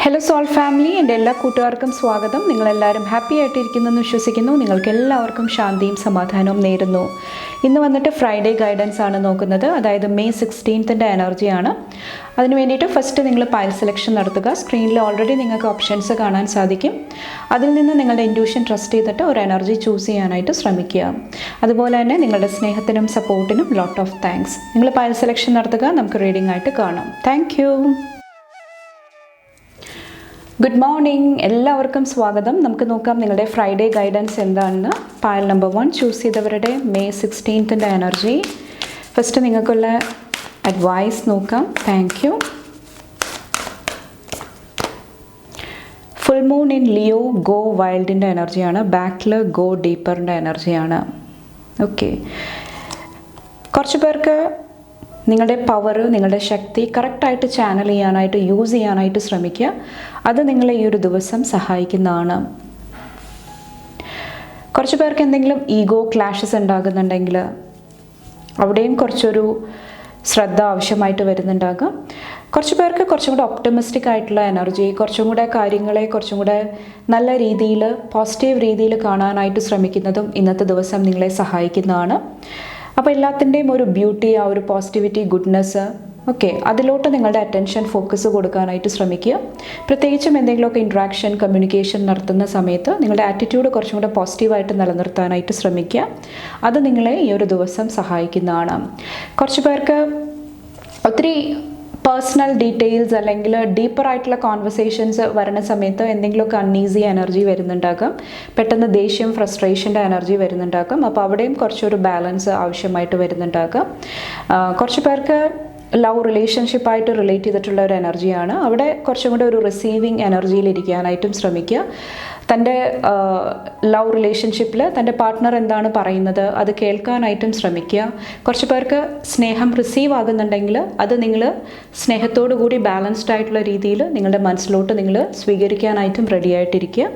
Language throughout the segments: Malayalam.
ഹലോ സോൾ ഫാമിലി, എൻ്റെ എല്ലാ കൂട്ടുകാർക്കും സ്വാഗതം. നിങ്ങളെല്ലാവരും ഹാപ്പി ആയിട്ടിരിക്കുന്നെന്ന് വിശ്വസിക്കുന്നു. നിങ്ങൾക്ക് എല്ലാവർക്കും ശാന്തിയും സമാധാനവും നേരുന്നു. ഇന്ന് വന്നിട്ട് ഫ്രൈഡേ ഗൈഡൻസ് ആണ് നോക്കുന്നത്, അതായത് മെയ് 16 എനർജിയാണ്. അതിന് വേണ്ടിയിട്ട് ഫസ്റ്റ് നിങ്ങൾ പൈൽ സെലക്ഷൻ നടത്തുക. സ്ക്രീനിൽ ഓൾറെഡി നിങ്ങൾക്ക് ഓപ്ഷൻസ് കാണാൻ സാധിക്കും. അതിൽ നിന്ന് നിങ്ങളുടെ ഇൻറ്റ്യൂഷൻ ട്രസ്റ്റ് ചെയ്തിട്ട് ഒരു എനർജി ചൂസ് ചെയ്യാനായിട്ട് ശ്രമിക്കുക. അതുപോലെ തന്നെ നിങ്ങളുടെ സ്നേഹത്തിനും സപ്പോർട്ടിനും ലോട്ട് ഓഫ് താങ്ക്സ്. നിങ്ങൾ പൈൽ സെലക്ഷൻ നടത്തുക, നമുക്ക് റീഡിംഗ് ആയിട്ട് കാണാം. Thank you. ഗുഡ് മോർണിംഗ്, എല്ലാവർക്കും സ്വാഗതം. നമുക്ക് നോക്കാം നിങ്ങളുടെ ഫ്രൈഡേ ഗൈഡൻസ് എന്താണെന്ന്. പൈൽ നമ്പർ 1 ചൂസ് ചെയ്തവരുടെ മെയ് 16 എനർജി. ഫസ്റ്റ് നിങ്ങൾക്കുള്ള അഡ്വൈസ് നോക്കാം. Thank you. Full moon in Leo, go വൈൽഡിൻ്റെ എനർജിയാണ്. ബാക്കിൽ ഗോ ഡീപ്പറിൻ്റെ എനർജിയാണ്. ഓക്കെ, കുറച്ച് പേർക്ക് നിങ്ങളുടെ പവർ, നിങ്ങളുടെ ശക്തി കറക്റ്റായിട്ട് ചാനൽ ചെയ്യാനായിട്ട്, യൂസ് ചെയ്യാനായിട്ട് ശ്രമിക്കുക. അത് നിങ്ങളെ ഈ ഒരു ദിവസം സഹായിക്കുന്നതാണ്. കുറച്ച് പേർക്ക് എന്തെങ്കിലും ഈഗോ ക്ലാഷസ് ഉണ്ടാകുന്നുണ്ടെങ്കിൽ അവിടെയും കുറച്ചൊരു ശ്രദ്ധ ആവശ്യമായിട്ട് വരുന്നുണ്ടാകും. കുറച്ച് പേർക്ക് കുറച്ചും കൂടെ ഒപ്റ്റമിസ്റ്റിക് ആയിട്ടുള്ള എനർജി, കുറച്ചും കൂടെ കാര്യങ്ങളെ കുറച്ചും കൂടെ നല്ല രീതിയിൽ, പോസിറ്റീവ് രീതിയിൽ കാണാനായിട്ട് ശ്രമിക്കുന്നതും ഇന്നത്തെ ദിവസം നിങ്ങളെ സഹായിക്കുന്നതാണ്. അപ്പോൾ എല്ലാത്തിൻ്റെയും ഒരു ബ്യൂട്ടി, ആ ഒരു പോസിറ്റിവിറ്റി, ഗുഡ്നെസ്, ഓക്കെ, അതിലോട്ട് നിങ്ങളുടെ അറ്റൻഷൻ ഫോക്കസ് കൊടുക്കാനായിട്ട് ശ്രമിക്കുക. പ്രത്യേകിച്ചും എന്തെങ്കിലുമൊക്കെ ഇൻട്രാക്ഷൻ, കമ്മ്യൂണിക്കേഷൻ നടത്തുന്ന സമയത്ത് നിങ്ങളുടെ ആറ്റിറ്റ്യൂഡ് കുറച്ചും കൂടെ പോസിറ്റീവായിട്ട് നിലനിർത്താനായിട്ട് ശ്രമിക്കുക. അത് നിങ്ങളെ ഈ ഒരു ദിവസം സഹായിക്കുന്നതാണ്. കുറച്ച് പേർക്ക് ഒത്തിരി പേഴ്സണൽ ഡീറ്റെയിൽസ് അല്ലെങ്കിൽ ഡീപ്പറായിട്ടുള്ള കോൺവെർസേഷൻസ് വരുന്ന സമയത്ത് എന്തെങ്കിലുമൊക്കെ അൺഈസി എനർജി വരുന്നുണ്ടാകാം. പെട്ടെന്ന് ദേഷ്യം, ഫ്രസ്ട്രേഷൻ്റെ എനർജി വരുന്നുണ്ടാകാം. അപ്പോൾ അവിടെയും കുറച്ചൊരു ബാലൻസ് ആവശ്യമായിട്ട് വരുന്നുണ്ടാകാം. കുറച്ച് പേർക്ക് ലവ് റിലേഷൻഷിപ്പായിട്ട് റിലേറ്റ് ചെയ്തിട്ടുള്ള ഒരു എനർജിയാണ്. അവിടെ കുറച്ചും കൂടെ ഒരു റിസീവിങ് എനർജിയിൽ ഇരിക്കാനായിട്ടും ശ്രമിക്കുക. തൻ്റെ ലവ് റിലേഷൻഷിപ്പിൽ തൻ്റെ പാർട്ട്ണർ എന്താണ് പറയുന്നത് അത് കേൾക്കാനായിട്ടും ശ്രമിക്കുക. കുറച്ച് പേർക്ക് സ്നേഹം റിസീവ് ആകുന്നുണ്ടെങ്കിൽ അത് നിങ്ങൾ സ്നേഹത്തോടു കൂടി ബാലൻസ്ഡ് ആയിട്ടുള്ള രീതിയിൽ നിങ്ങളുടെ മനസ്സിലോട്ട് നിങ്ങൾ സ്വീകരിക്കാനായിട്ടും റെഡി ആയിട്ടിരിക്കുക.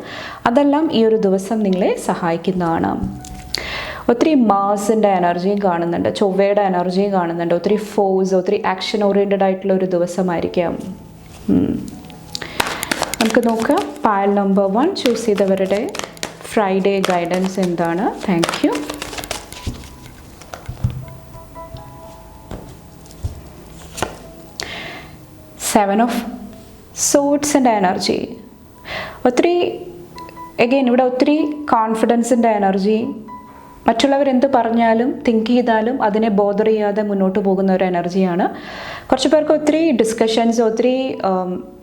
അതെല്ലാം ഈ ഒരു ദിവസം നിങ്ങളെ സഹായിക്കുന്നതാണ്. ഒത്തിരി മാസിൻ്റെ എനർജിയും കാണുന്നുണ്ട്, ചൊവ്വയുടെ എനർജിയും കാണുന്നുണ്ട്. ഒത്തിരി ഫോഴ്സ്, ഒത്തിരി ആക്ഷൻ ഓറിയൻറ്റഡ് ആയിട്ടുള്ള ഒരു ദിവസമായിരിക്കാം. നമുക്ക് നോക്കാം പൈൽ നമ്പർ 1 ചൂസ് ചെയ്തവരുടെ ഫ്രൈഡേ ഗൈഡൻസ് എന്താണ്. Thank you. സെവൻ ഓഫ് സോഡ്സിൻ്റെ എനർജി. ഒത്തിരി അഗെയിൻ ഇവിടെ ഒത്തിരി കോൺഫിഡൻസിൻ്റെ എനർജി. മറ്റുള്ളവരെന്ത് പറഞ്ഞാലും, തിങ്ക് ചെയ്താലും അതിനെ ബോദർ ചെയ്യാതെ മുന്നോട്ട് പോകുന്ന ഒരു എനർജിയാണ്. കുറച്ച് പേർക്ക് ഒത്തിരി ഡിസ്കഷൻസ്, ഒത്തിരി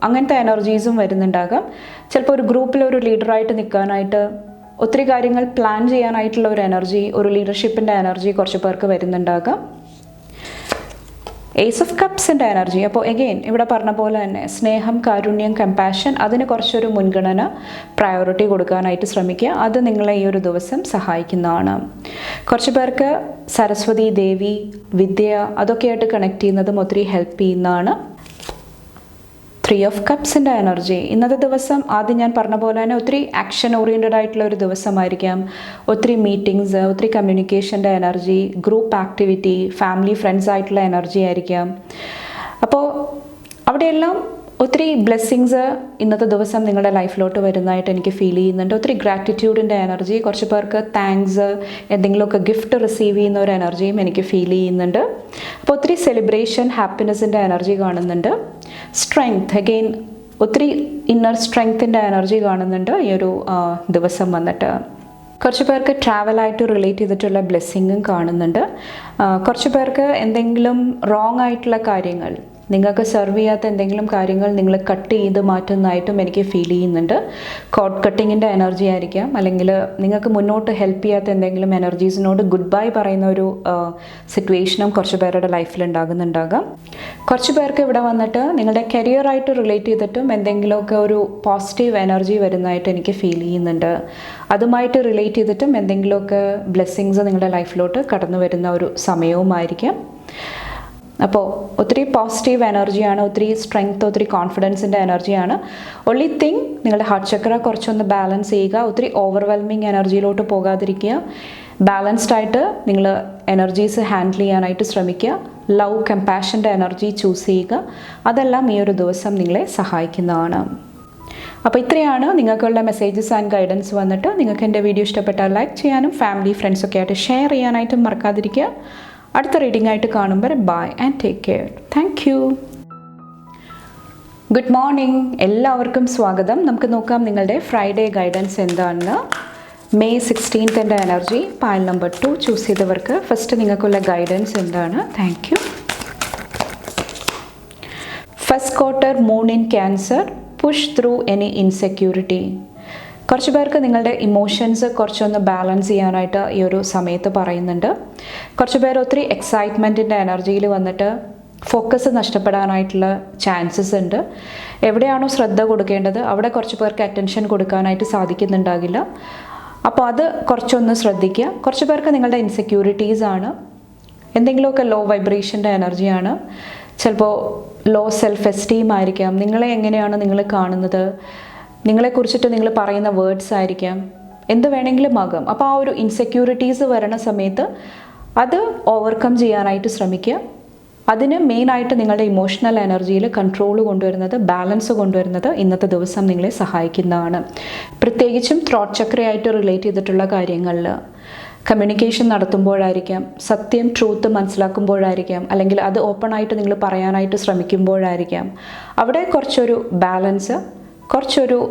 അങ്ങനത്തെ എനർജീസും വരുന്നുണ്ടാകാം. ചിലപ്പോൾ ഒരു ഗ്രൂപ്പിൽ ഒരു ലീഡറായിട്ട് നിൽക്കാനായിട്ട്, ഒത്തിരി കാര്യങ്ങൾ പ്ലാൻ ചെയ്യാനായിട്ടുള്ള ഒരു എനർജി, ഒരു ലീഡർഷിപ്പിൻ്റെ എനർജി കുറച്ച് പേർക്ക് വരുന്നുണ്ടാകാം. ഏസ് ഓഫ് കപ്സിൻ്റെ എനർജി. അപ്പോൾ എഗെയിൻ ഇവിടെ പറഞ്ഞ പോലെ തന്നെ സ്നേഹം, കാരുണ്യം, കമ്പാഷൻ, അതിന് കുറച്ചൊരു മുൻഗണന, പ്രയോറിറ്റി കൊടുക്കാനായിട്ട് ശ്രമിക്കുക. അത് നിങ്ങളെ ഈ ഒരു ദിവസം സഹായിക്കുന്നതാണ്. കുറച്ച് പേർക്ക് സരസ്വതി ദേവി, വിദ്യ, അതൊക്കെയായിട്ട് കണക്ട് ചെയ്യുന്നതും ഒത്തിരി ഹെൽപ്പ് ചെയ്യുന്നതാണ്. 3 ഓഫ് കപ്സിൻ്റെ എനർജി. ഇന്നത്തെ ദിവസം ആദ്യം ഞാൻ പറഞ്ഞ പോലെ തന്നെ ഒത്തിരി ആക്ഷൻ ഓറിയൻറ്റഡ് ആയിട്ടുള്ള ഒരു ദിവസമായിരിക്കാം. ഒത്തിരി മീറ്റിങ്സ്, ഒത്തിരി കമ്മ്യൂണിക്കേഷൻ്റെ energy, group activity, family, friends ആയിട്ടുള്ള എനർജി ആയിരിക്കാം. അപ്പോൾ അവിടെയെല്ലാം ഒത്തിരി ബ്ലെസ്സിങ്സ് ഇന്നത്തെ ദിവസം നിങ്ങളുടെ ലൈഫിലോട്ട് വരുന്നതായിട്ട് എനിക്ക് ഫീൽ ചെയ്യുന്നുണ്ട്. ഒത്തിരി ഗ്രാറ്റിറ്റ്യൂഡിൻ്റെ എനർജി, കുറച്ച് പേർക്ക് താങ്ക്സ്, എന്തെങ്കിലുമൊക്കെ ഗിഫ്റ്റ് റിസീവ് ചെയ്യുന്ന ഒരു എനർജിയും എനിക്ക് ഫീൽ ചെയ്യുന്നുണ്ട്. അപ്പോൾ ഒത്തിരി സെലിബ്രേഷൻ, ഹാപ്പിനെസ്സിൻ്റെ എനർജി കാണുന്നുണ്ട്. സ്ട്രെങ്ത്, അഗെയിൻ ഒത്തിരി ഇന്നർ സ്ട്രെങ്ത്തിൻ്റെ എനർജി കാണുന്നുണ്ട് ഈ ഒരു ദിവസം വന്നിട്ട്. കുറച്ച് പേർക്ക് ട്രാവലായിട്ട് റിലേറ്റ് ചെയ്തിട്ടുള്ള ബ്ലെസ്സിങ്ങും കാണുന്നുണ്ട്. കുറച്ച് പേർക്ക് എന്തെങ്കിലും റോങ് ആയിട്ടുള്ള കാര്യങ്ങൾ, നിങ്ങൾക്ക് സെർവ് ചെയ്യാത്ത എന്തെങ്കിലും കാര്യങ്ങൾ നിങ്ങൾ കട്ട് ചെയ്ത് മാറ്റുന്നതായിട്ടും എനിക്ക് ഫീൽ ചെയ്യുന്നുണ്ട്. കോഡ് കട്ടിങ്ങിൻ്റെ എനർജി ആയിരിക്കാം, അല്ലെങ്കിൽ നിങ്ങൾക്ക് മുന്നോട്ട് ഹെൽപ്പ് ചെയ്യാത്ത എന്തെങ്കിലും എനർജീസിനോട് ഗുഡ് ബൈ പറയുന്ന ഒരു സിറ്റുവേഷനും കുറച്ച് പേരുടെ ലൈഫിൽ ഉണ്ടാകുന്നുണ്ടാകാം. കുറച്ച് പേർക്ക് ഇവിടെ വന്നിട്ട് നിങ്ങളുടെ കരിയറായിട്ട് റിലേറ്റ് ചെയ്തിട്ടും എന്തെങ്കിലുമൊക്കെ ഒരു പോസിറ്റീവ് എനർജി വരുന്നതായിട്ട് എനിക്ക് ഫീൽ ചെയ്യുന്നുണ്ട്. അതുമായിട്ട് റിലേറ്റ് ചെയ്തിട്ടും എന്തെങ്കിലുമൊക്കെ ബ്ലെസ്സിങ്സ് നിങ്ങളുടെ ലൈഫിലോട്ട് കടന്നു വരുന്ന ഒരു സമയവുമായിരിക്കാം. അപ്പോൾ ഒത്തിരി പോസിറ്റീവ് എനർജിയാണ്, ഒത്തിരി സ്ട്രെങ്ത്, ഒത്തിരി കോൺഫിഡൻസിൻ്റെ എനർജിയാണ്. ഒൺലി തിങ് നിങ്ങളുടെ ഹാർട്ട് ചക്ര കുറച്ചൊന്ന് ബാലൻസ് ചെയ്യുക. ഒത്തിരി ഓവർവെൽമിങ് എനർജിയിലോട്ട് പോകാതിരിക്കുക. ബാലൻസ്ഡ് ആയിട്ട് നിങ്ങൾ എനർജീസ് ഹാൻഡിൽ ചെയ്യാനായിട്ട് ശ്രമിക്കുക. ലവ്, കമ്പാഷൻ്റെ എനർജി ചൂസ് ചെയ്യുക. അതെല്ലാം ഈ ഒരു ദിവസം നിങ്ങളെ സഹായിക്കുന്നതാണ്. അപ്പോൾ ഇത്രയാണ് നിങ്ങൾക്കുള്ള മെസ്സേജസ് ആൻഡ് ഗൈഡൻസ് വന്നിട്ട്. നിങ്ങൾക്ക് എൻ്റെ വീഡിയോ ഇഷ്ടപ്പെട്ടാൽ ലൈക്ക് ചെയ്യാനും ഫാമിലി ഫ്രണ്ട്സൊക്കെ ആയിട്ട് ഷെയർ ചെയ്യാനായിട്ടും മറക്കാതിരിക്കുക. അടുത്ത റീഡിംഗ് ആയിട്ട് കാണുമ്പോൾ bye and take care. Thank you. Good morning, എല്ലാവർക്കും സ്വാഗതം. നമുക്ക് നോക്കാം നിങ്ങളുടെ ഫ്രൈഡേ ഗൈഡൻസ് എന്താണെന്ന്. May 16th energy pile number 2 choose ചെയ്തവർക്ക് ഫസ്റ്റ് നിങ്ങൾക്കുള്ള ഗൈഡൻസ് എന്താണ്? Thank you. First quarter moon in Cancer, push through any insecurity. കുറച്ച് പേർക്ക് നിങ്ങളുടെ ഇമോഷൻസ് കുറച്ചൊന്ന് ബാലൻസ് ചെയ്യാനായിട്ട് ഈ ഒരു സമയത്ത് പറയുന്നുണ്ട്. കുറച്ച് പേർ ഒത്തിരി എക്സൈറ്റ്മെൻറ്റിൻ്റെ എനർജിയിൽ വന്നിട്ട് ഫോക്കസ് നഷ്ടപ്പെടാനായിട്ടുള്ള ചാൻസസ് ഉണ്ട്. എവിടെയാണോ ശ്രദ്ധ കൊടുക്കേണ്ടത് അവിടെ കുറച്ച് പേർക്ക് അറ്റൻഷൻ കൊടുക്കാനായിട്ട് സാധിക്കുന്നുണ്ടാകില്ല. അപ്പോൾ അത് കുറച്ചൊന്ന് ശ്രദ്ധിക്കുക. കുറച്ച് പേർക്ക് നിങ്ങളുടെ ഇൻസെക്യൂരിറ്റീസാണ്, എന്തെങ്കിലുമൊക്കെ ലോ വൈബ്രേഷൻ്റെ എനർജിയാണ്. ചിലപ്പോൾ ലോ സെൽഫ് എസ്റ്റീം ആയിരിക്കാം. നിങ്ങളെ എങ്ങനെയാണ് നിങ്ങൾ കാണുന്നത്, നിങ്ങളെക്കുറിച്ചിട്ട് നിങ്ങൾ പറയുന്ന വേർഡ്സ് ആയിരിക്കാം, എന്ത് വേണമെങ്കിലും ആകാം. അപ്പോൾ ആ ഒരു ഇൻസെക്യൂരിറ്റീസ് വരണ സമയത്ത് അത് ഓവർകം ചെയ്യാനായിട്ട് ശ്രമിക്കുക. അതിന് മെയിനായിട്ട് നിങ്ങളുടെ ഇമോഷണൽ എനർജിയിൽ കൺട്രോൾ കൊണ്ടുവരുന്നത്, ബാലൻസ് കൊണ്ടുവരുന്നത് ഇന്നത്തെ ദിവസം നിങ്ങളെ സഹായിക്കുന്നതാണ്. പ്രത്യേകിച്ചും ത്രോട്ട് ചക്രയായിട്ട് റിലേറ്റ് ചെയ്തിട്ടുള്ള കാര്യങ്ങളിൽ കമ്മ്യൂണിക്കേഷൻ നടത്തുമ്പോഴായിരിക്കാം, സത്യം ട്രൂത്ത് മനസ്സിലാക്കുമ്പോഴായിരിക്കാം, അല്ലെങ്കിൽ അത് ഓപ്പണായിട്ട് നിങ്ങൾ പറയാനായിട്ട് ശ്രമിക്കുമ്പോഴായിരിക്കാം. അവിടെ കുറച്ചൊരു ബാലൻസ്, കുറച്ചൊരു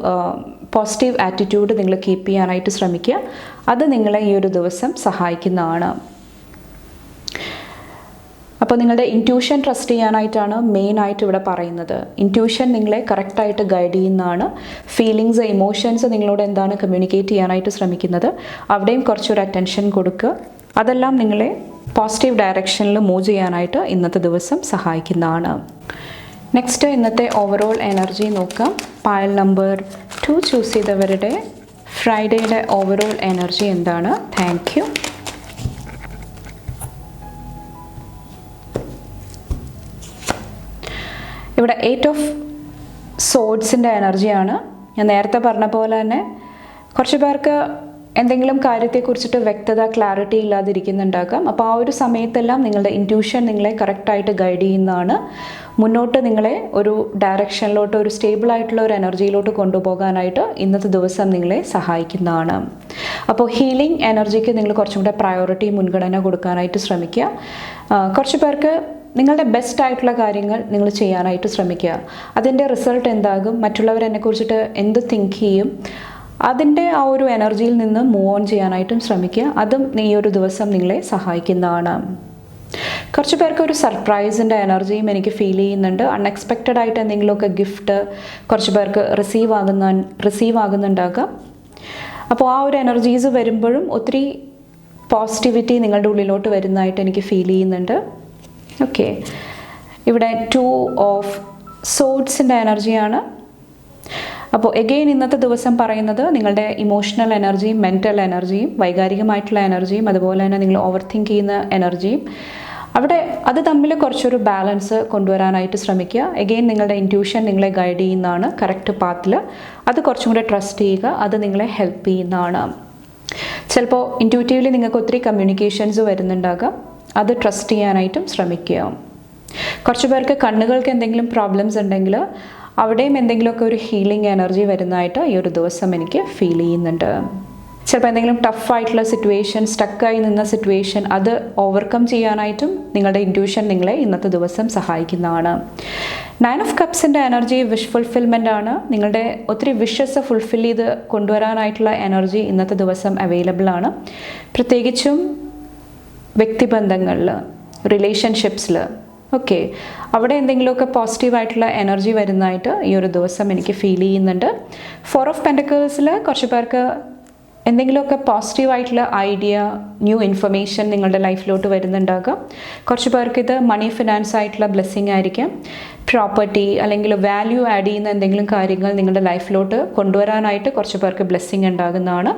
പോസിറ്റീവ് ആറ്റിറ്റ്യൂഡ് നിങ്ങൾ കീപ്പ് ചെയ്യാനായിട്ട് ശ്രമിക്കുക. അത് നിങ്ങളെ ഈ ഒരു ദിവസം സഹായിക്കുന്നതാണ്. അപ്പോൾ നിങ്ങളുടെ ഇൻറ്റ്യൂഷൻ ട്രസ്റ്റ് ചെയ്യാനായിട്ടാണ് മെയിനായിട്ട് ഇവിടെ പറയുന്നത്. ഇൻറ്റ്യൂഷൻ നിങ്ങളെ കറക്റ്റായിട്ട് ഗൈഡ് ചെയ്യുന്നതാണ്. ഫീലിങ്സ്, ഇമോഷൻസ് നിങ്ങളോട് എന്താണ് കമ്മ്യൂണിക്കേറ്റ് ചെയ്യാനായിട്ട് ശ്രമിക്കുന്നത്, അവിടെയും കുറച്ചൊരു അറ്റൻഷൻ കൊടുക്കുക. അതെല്ലാം നിങ്ങളെ പോസിറ്റീവ് ഡയറക്ഷനിൽ മൂവ് ചെയ്യാനായിട്ട് ഇന്നത്തെ ദിവസം സഹായിക്കുന്നതാണ്. നെക്സ്റ്റ് ഇന്നത്തെ ഓവറോൾ എനർജി നോക്കാം. പൈൽ നമ്പർ 2 ചൂസ് ചെയ്തവരുടെ ഫ്രൈഡേയുടെ ഓവറോൾ എനർജി എന്താണ്? Thank U. ഇവിടെ 8 ഓഫ് സോഡ്സിൻ്റെ എനർജിയാണ്. ഞാൻ നേരത്തെ പറഞ്ഞ പോലെ തന്നെ കുറച്ച് പേർക്ക് എന്തെങ്കിലും കാര്യത്തെക്കുറിച്ചിട്ട് വ്യക്തത, ക്ലാരിറ്റി ഇല്ലാതിരിക്കുന്നുണ്ടാകാം. അപ്പോൾ ആ ഒരു സമയത്തെല്ലാം നിങ്ങളുടെ ഇൻറ്റ്യൂഷൻ നിങ്ങളെ കറക്റ്റായിട്ട് ഗൈഡ് ചെയ്യുന്നതാണ്. മുന്നോട്ട് നിങ്ങളെ ഒരു ഡയറക്ഷനിലോട്ട്, ഒരു സ്റ്റേബിൾ ആയിട്ടുള്ള ഒരു എനർജിയിലോട്ട് കൊണ്ടുപോകാനായിട്ട് ഇന്നത്തെ ദിവസം നിങ്ങളെ സഹായിക്കുന്നതാണ്. അപ്പോൾ ഹീലിംഗ് എനർജിക്ക് നിങ്ങൾ കുറച്ചും കൂടെ പ്രയോറിറ്റി, മുൻഗണന കൊടുക്കാനായിട്ട് ശ്രമിക്കുക. കുറച്ച് പേർക്ക് നിങ്ങളുടെ ബെസ്റ്റ് ആയിട്ടുള്ള കാര്യങ്ങൾ നിങ്ങൾ ചെയ്യാനായിട്ട് ശ്രമിക്കുക. അതിൻ്റെ റിസൾട്ട് എന്താകും, മറ്റുള്ളവർ എന്നെക്കുറിച്ചിട്ട് എന്ത് തിങ്ക് ചെയ്യും, അതിൻ്റെ ആ ഒരു എനർജിയിൽ നിന്ന് മൂവ് ഓൺ ചെയ്യാനായിട്ടും ശ്രമിക്കുക. അതും ഈ ഒരു ദിവസം നിങ്ങളെ സഹായിക്കുന്നതാണ്. കുറച്ച് പേർക്ക് ഒരു സർപ്രൈസിൻ്റെ എനർജിയും എനിക്ക് ഫീൽ ചെയ്യുന്നുണ്ട്. അൺഎക്സ്പെക്റ്റഡ് ആയിട്ട് എന്തെങ്കിലുമൊക്കെ ഗിഫ്റ്റ് കുറച്ച് പേർക്ക് റിസീവ് ആകുന്നുണ്ടാകാം. അപ്പോൾ ആ ഒരു എനർജീസ് വരുമ്പോഴും ഒത്തിരി പോസിറ്റിവിറ്റി നിങ്ങളുടെ ഉള്ളിലോട്ട് വരുന്നതായിട്ട് എനിക്ക് ഫീൽ ചെയ്യുന്നുണ്ട്. ഓക്കെ, ഇവിടെ 2 ഓഫ് സോഡ്സിൻ്റെ എനർജിയാണ്. അപ്പോൾ എഗെയിൻ ഇന്നത്തെ ദിവസം പറയുന്നത് നിങ്ങളുടെ ഇമോഷണൽ എനർജിയും മെൻ്റൽ എനർജിയും വൈകാരികമായിട്ടുള്ള എനർജിയും അതുപോലെ തന്നെ നിങ്ങൾ ഓവർ തിങ്ക് ചെയ്യുന്ന എനർജിയും അവിടെ അത് തമ്മിൽ കുറച്ചൊരു ബാലൻസ് കൊണ്ടുവരാനായിട്ട് ശ്രമിക്കുക. എഗെയിൻ നിങ്ങളുടെ ഇൻറ്റ്യൂഷൻ നിങ്ങളെ ഗൈഡ് ചെയ്യുന്നതാണ് കറക്റ്റ് പാത്തിൽ. അത് കുറച്ചും കൂടെ ട്രസ്റ്റ് ചെയ്യുക. അത് നിങ്ങളെ ഹെൽപ്പ് ചെയ്യുന്നതാണ്. ചിലപ്പോൾ ഇൻറ്റ്യൂറ്റീവ്ലി നിങ്ങൾക്ക് ഒത്തിരി കമ്മ്യൂണിക്കേഷൻസ് വരുന്നുണ്ടാകാം. അത് ട്രസ്റ്റ് ചെയ്യാനായിട്ടും ശ്രമിക്കുക. കുറച്ച് പേർക്ക് കണ്ണുകൾക്ക് എന്തെങ്കിലും പ്രോബ്ലംസ് ഉണ്ടെങ്കിൽ അവിടെയും എന്തെങ്കിലുമൊക്കെ ഒരു ഹീലിംഗ് എനർജി വരുന്നതായിട്ട് ഈ ഒരു ദിവസം എനിക്ക് ഫീൽ ചെയ്യുന്നുണ്ട്. ചിലപ്പോൾ എന്തെങ്കിലും ടഫായിട്ടുള്ള സിറ്റുവേഷൻ, സ്റ്റക്കായി നിന്ന സിറ്റുവേഷൻ, അത് ഓവർകം ചെയ്യാനായിട്ടും നിങ്ങളുടെ ഇൻറ്റ്യൂഷൻ നിങ്ങളെ ഇന്നത്തെ ദിവസം സഹായിക്കുന്നതാണ്. 9 ഓഫ് കപ്സിൻ്റെ എനർജി വിഷ് ഫുൾഫിൽമെൻ്റ് ആണ്. നിങ്ങളുടെ ഒത്തിരി വിഷസ് ഫുൾഫിൽ ചെയ്ത് കൊണ്ടുവരാനായിട്ടുള്ള എനർജി ഇന്നത്തെ ദിവസം അവൈലബിൾ ആണ്. പ്രത്യേകിച്ചും വ്യക്തിബന്ധങ്ങളിൽ, റിലേഷൻഷിപ്സിൽ, ഓക്കെ, അവിടെ എന്തെങ്കിലുമൊക്കെ പോസിറ്റീവായിട്ടുള്ള എനർജി വരുന്നതായിട്ട് ഈ ഒരു ദിവസം എനിക്ക് ഫീൽ ചെയ്യുന്നുണ്ട്. 4 ഓഫ് പെൻറ്റക്കിൾസിൽ കുറച്ച് പേർക്ക് എന്തെങ്കിലുമൊക്കെ പോസിറ്റീവായിട്ടുള്ള ഐഡിയ, ന്യൂ ഇൻഫർമേഷൻ നിങ്ങളുടെ ലൈഫിലോട്ട് വരുന്നുണ്ടാകാം. കുറച്ച് പേർക്ക് ഇത് മണി, ഫിനാൻസ് ആയിട്ടുള്ള ബ്ലെസ്സിങ് ആയിരിക്കാം. പ്രോപ്പർട്ടി അല്ലെങ്കിൽ വാല്യൂ ആഡ് ചെയ്യുന്ന എന്തെങ്കിലും കാര്യങ്ങൾ നിങ്ങളുടെ ലൈഫിലോട്ട് കൊണ്ടുവരാനായിട്ട് കുറച്ച് പേർക്ക് ബ്ലെസ്സിങ് ഉണ്ടാകുന്നതാണ്.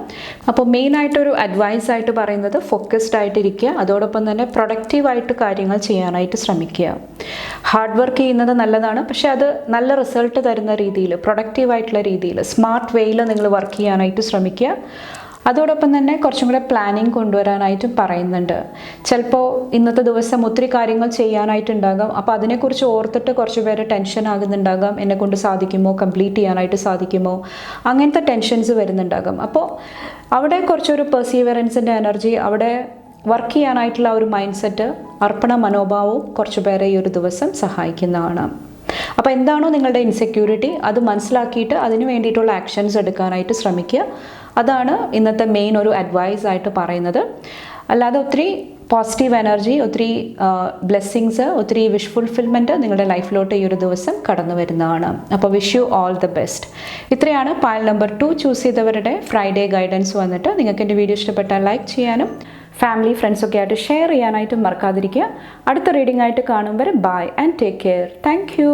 അപ്പോൾ മെയിനായിട്ടൊരു അഡ്വൈസ് പറയുന്നത് ഫോക്കസ്ഡ് ആയിട്ടിരിക്കുക. അതോടൊപ്പം തന്നെ പ്രൊഡക്റ്റീവായിട്ട് കാര്യങ്ങൾ ചെയ്യാനായിട്ട് ശ്രമിക്കുക. ഹാർഡ് വർക്ക് ചെയ്യുന്നത് നല്ലതാണ്, പക്ഷേ അത് നല്ല റിസൾട്ട് തരുന്ന രീതിയിൽ, പ്രൊഡക്റ്റീവായിട്ടുള്ള രീതിയിൽ, സ്മാർട്ട് വേയിൽ നിങ്ങൾ വർക്ക് ചെയ്യാനായിട്ട് ശ്രമിക്കുക. അതോടൊപ്പം തന്നെ കുറച്ചും കൂടെ പ്ലാനിങ് കൊണ്ടുവരാനായിട്ടും പറയുന്നുണ്ട്. ചിലപ്പോൾ ഇന്നത്തെ ദിവസം ഒത്തിരി കാര്യങ്ങൾ ചെയ്യാനായിട്ടുണ്ടാകാം. അപ്പോൾ അതിനെക്കുറിച്ച് ഓർത്തിട്ട് കുറച്ച് പേര് ടെൻഷൻ ആകുന്നുണ്ടാകാം. എന്നെക്കൊണ്ട് സാധിക്കുമോ, കംപ്ലീറ്റ് ചെയ്യാനായിട്ട് സാധിക്കുമോ, അങ്ങനത്തെ ടെൻഷൻസ് വരുന്നുണ്ടാകാം. അപ്പോൾ അവിടെ കുറച്ചൊരു പെർസീവറൻസിൻ്റെ എനർജി, അവിടെ വർക്ക് ചെയ്യാനായിട്ടുള്ള ഒരു മൈൻഡ് സെറ്റ്, അർപ്പണ മനോഭാവവും കുറച്ച് പേരെ ഈ ഒരു ദിവസം സഹായിക്കുന്നതാണ്. അപ്പോൾ എന്താണോ നിങ്ങളുടെ ഇൻസെക്യൂരിറ്റി അത് മനസ്സിലാക്കിയിട്ട് അതിന് വേണ്ടിയിട്ടുള്ള ആക്ഷൻസ് എടുക്കാനായിട്ട് ശ്രമിക്കുക. അതാണ് ഇന്നത്തെ മെയിൻ ഒരു അഡ്വൈസ് ആയിട്ട് പറയുന്നത്. അല്ലാതെ ഒത്തിരി പോസിറ്റീവ് എനർജി, ഒത്തിരി ബ്ലെസ്സിങ്സ്, ഒത്തിരി വിഷ് ഫുൾഫിൽമെൻറ്റ് നിങ്ങളുടെ ലൈഫിലോട്ട് ഈ ഒരു ദിവസം കടന്നു വരുന്നതാണ്. അപ്പോൾ wish you all the best. ഇത്രയാണ് പൈൽ നമ്പർ 2 ചൂസ് ചെയ്തവരുടെ ഫ്രൈഡേ ഗൈഡൻസ് വന്നിട്ട്. നിങ്ങൾക്ക് എൻ്റെ വീഡിയോ ഇഷ്ടപ്പെട്ടാൽ ലൈക്ക് ചെയ്യാനും ഫാമിലി ഫ്രണ്ട്സൊക്കെ ആയിട്ട് ഷെയർ ചെയ്യാനായിട്ടും മറക്കാതിരിക്കുക. അടുത്ത റീഡിംഗ് ആയിട്ട് കാണും വരെ bye and take care. Thank U.